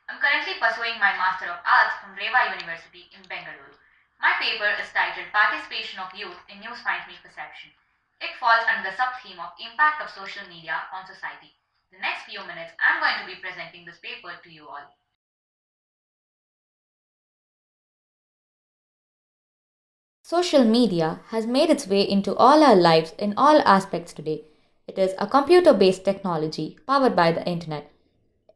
I'm currently pursuing my Master of Arts from REVA University in Bengaluru. My paper is titled Participation of Youth in News Finds Me Perception. It falls under the sub-theme of Impact of Social Media on Society. The next few minutes, I'm going to be presenting this paper to you all. Social media has made its way into all our lives in all aspects today. It is a computer-based technology powered by the internet.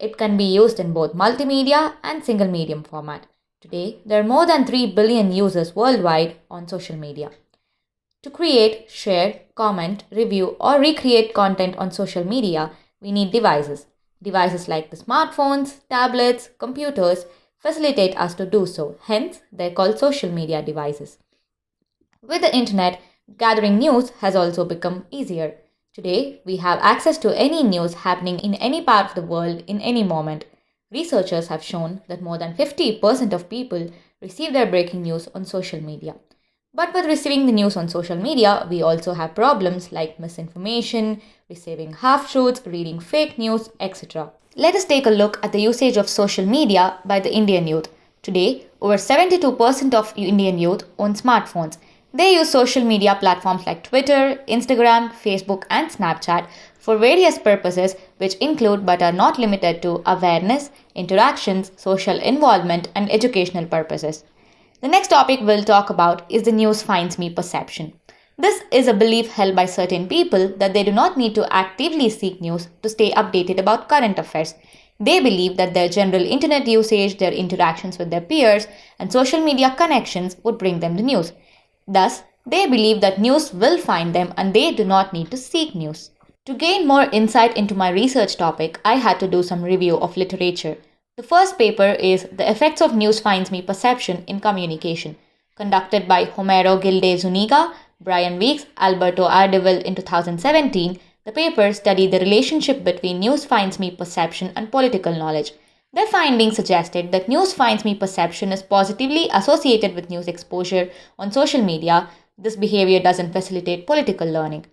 It can be used in both multimedia and single medium format. Today, there are more than 3 billion users worldwide on social media. To create, share, comment, review, or recreate content on social media, we need devices. Devices like the smartphones, tablets, computers facilitate us to do so. Hence, they're called social media devices. With the internet, gathering news has also become easier. Today, we have access to any news happening in any part of the world in any moment. Researchers have shown that more than 50% of people receive their breaking news on social media. But with receiving the news on social media, we also have problems like misinformation, receiving half-truths, reading fake news, etc. Let us take a look at the usage of social media by the Indian youth. Today, over 72% of Indian youth own smartphones. They use social media platforms like Twitter, Instagram, Facebook, and Snapchat for various purposes, which include but are not limited to awareness, interactions, social involvement, and educational purposes. The next topic we'll talk about is the news finds me perception. This is a belief held by certain people that they do not need to actively seek news to stay updated about current affairs. They believe that their general internet usage, their interactions with their peers, and social media connections would bring them the news. Thus, they believe that news will find them and they do not need to seek news. To gain more insight into my research topic, I had to do some review of literature. The first paper is The Effects of News Finds Me Perception in Communication, conducted by Homero Gilde Zuniga, Brian Weeks, Alberto Ardeville in 2017. The paper studied the relationship between news finds me perception and political knowledge. Their findings suggested that news finds me perception is positively associated with news exposure on social media. This behavior doesn't facilitate political learning.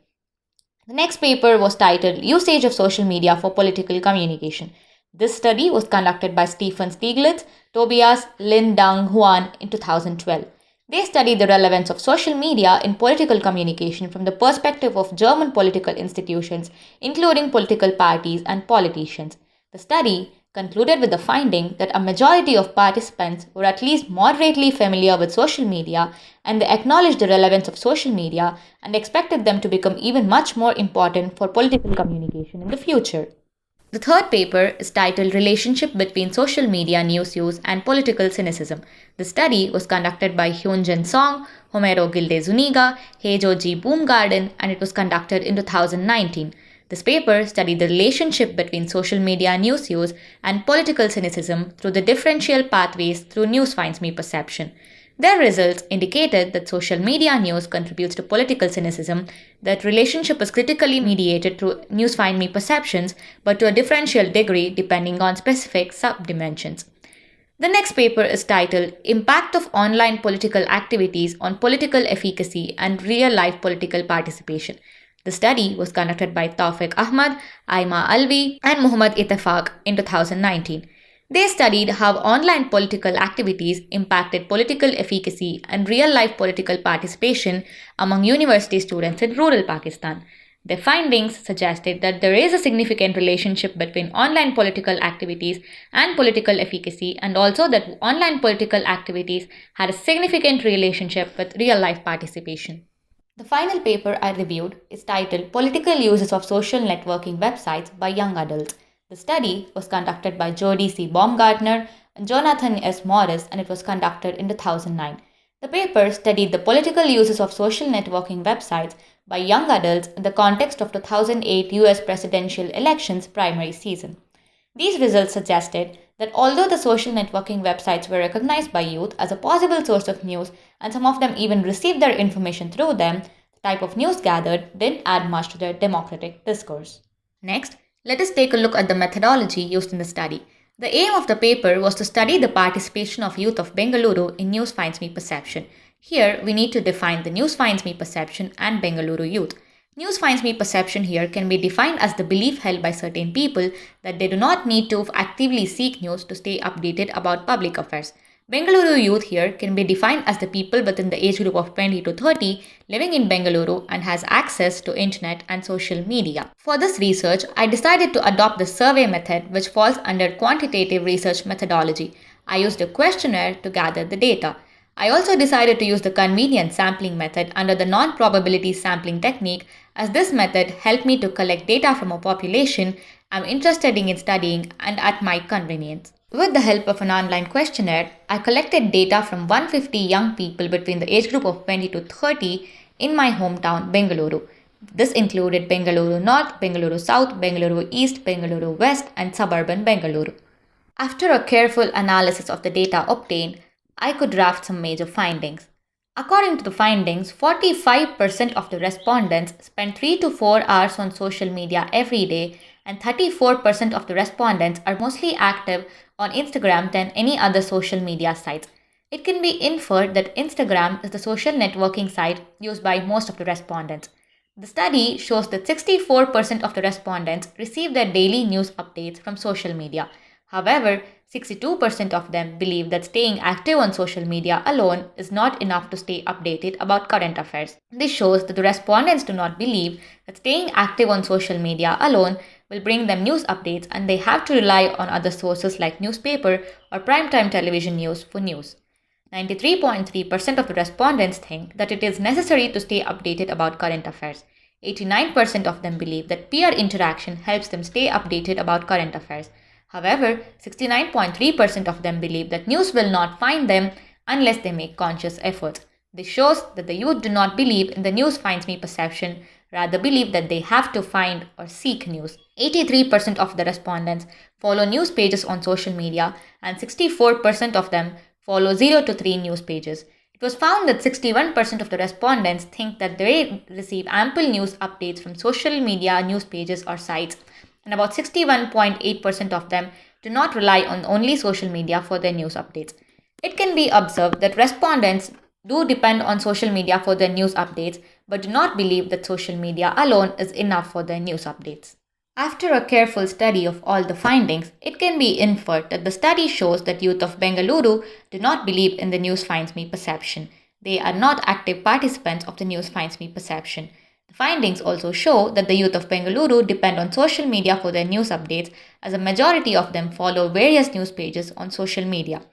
The next paper was titled Usage of Social Media for Political Communication. This study was conducted by Stephen Stieglitz, Tobias Lin Dang Huan in 2012. They studied the relevance of social media in political communication from the perspective of German political institutions, including political parties and politicians. The study concluded with the finding that a majority of participants were at least moderately familiar with social media and they acknowledged the relevance of social media and expected them to become even much more important for political communication in the future. The third paper is titled Relationship Between Social Media News Use and Political Cynicism. The study was conducted by Hyunjin Song, Homero Gilde Zuniga, Heijo G. Boomgarden, and it was conducted in 2019. This paper studied the relationship between social media news use and political cynicism through the differential pathways through news finds me perception. Their results indicated that social media news contributes to political cynicism, that relationship is critically mediated through news find me perceptions, but to a differential degree depending on specific subdimensions. The next paper is titled Impact of Online Political Activities on Political Efficacy and Real-Life Political Participation. The study was conducted by Tawfiq Ahmad, Aima Alvi, and Muhammad Itefaq in 2019. They studied how online political activities impacted political efficacy and real-life political participation among university students in rural Pakistan. Their findings suggested that there is a significant relationship between online political activities and political efficacy, and also that online political activities had a significant relationship with real-life participation. The final paper I reviewed is titled Political Uses of Social Networking Websites by Young Adults. The study was conducted by Jody C. Baumgartner and Jonathan S. Morris, and it was conducted in 2009. The paper studied the political uses of social networking websites by young adults in the context of 2008 US presidential elections primary season. These results suggested that although the social networking websites were recognized by youth as a possible source of news and some of them even received their information through them, the type of news gathered didn't add much to their democratic discourse. Next, let us take a look at the methodology used in the study. The aim of the paper was to study the participation of youth of Bengaluru in News Finds Me Perception. Here, we need to define the News Finds Me Perception and Bengaluru youth. News finds me perception here can be defined as the belief held by certain people that they do not need to actively seek news to stay updated about public affairs. Bengaluru youth here can be defined as the people within the age group of 20 to 30 living in Bengaluru and has access to internet and social media. For this research, I decided to adopt the survey method which falls under quantitative research methodology. I used a questionnaire to gather the data. I also decided to use the convenience sampling method under the non-probability sampling technique as this method helped me to collect data from a population I'm interested in studying and at my convenience. With the help of an online questionnaire, I collected data from 150 young people between the age group of 20 to 30 in my hometown, Bengaluru. This included Bengaluru North, Bengaluru South, Bengaluru East, Bengaluru West, and suburban Bengaluru. After a careful analysis of the data obtained, I could draft some major findings. According to the findings, 45% of the respondents spend 3 to 4 hours on social media every day, and 34% of the respondents are mostly active on Instagram than any other social media sites. It can be inferred that Instagram is the social networking site used by most of the respondents. The study shows that 64% of the respondents receive their daily news updates from social media. However, 62% of them believe that staying active on social media alone is not enough to stay updated about current affairs. This shows that the respondents do not believe that staying active on social media alone will bring them news updates and they have to rely on other sources like newspaper or primetime television news for news. 93.3% of the respondents think that it is necessary to stay updated about current affairs. 89% of them believe that peer interaction helps them stay updated about current affairs. However, 69.3% of them believe that news will not find them unless they make conscious efforts. This shows that the youth do not believe in the news finds me perception, rather believe that they have to find or seek news. 83% of the respondents follow news pages on social media and 64% of them follow 0 to 3 news pages. It was found that 61% of the respondents think that they receive ample news updates from social media news pages or sites, and about 61.8% of them do not rely on only social media for their news updates. It can be observed that respondents do depend on social media for their news updates, but do not believe that social media alone is enough for their news updates. After a careful study of all the findings, it can be inferred that the study shows that youth of Bengaluru do not believe in the news finds me perception. They are not active participants of the news finds me perception. The findings also show that the youth of Bengaluru depend on social media for their news updates, as a majority of them follow various news pages on social media.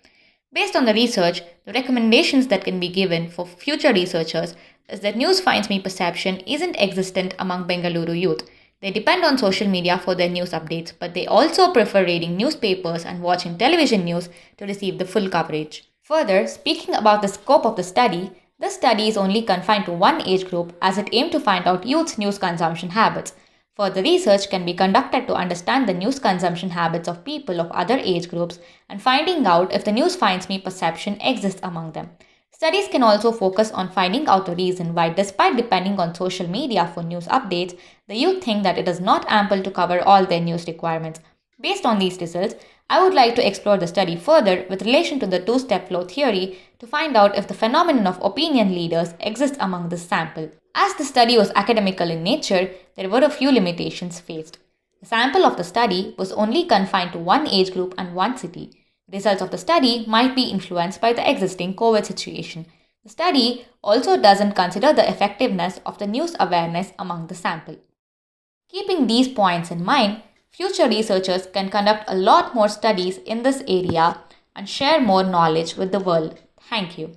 Based on the research, the recommendations that can be given for future researchers is that news finds me perception isn't existent among Bengaluru youth. They depend on social media for their news updates, but they also prefer reading newspapers and watching television news to receive the full coverage. Further, speaking about the scope of the study is only confined to one age group as it aimed to find out youth's news consumption habits. Further research can be conducted to understand the news consumption habits of people of other age groups and finding out if the news finds me perception exists among them. Studies can also focus on finding out the reason why, despite depending on social media for news updates, the youth think that it is not ample to cover all their news requirements. Based on these results, I would like to explore the study further with relation to the two-step flow theory to find out if the phenomenon of opinion leaders exists among this sample. As the study was academical in nature, there were a few limitations faced. The sample of the study was only confined to one age group and one city. Results of the study might be influenced by the existing COVID situation. The study also doesn't consider the effectiveness of the news awareness among the sample. Keeping these points in mind, future researchers can conduct a lot more studies in this area and share more knowledge with the world. Thank you.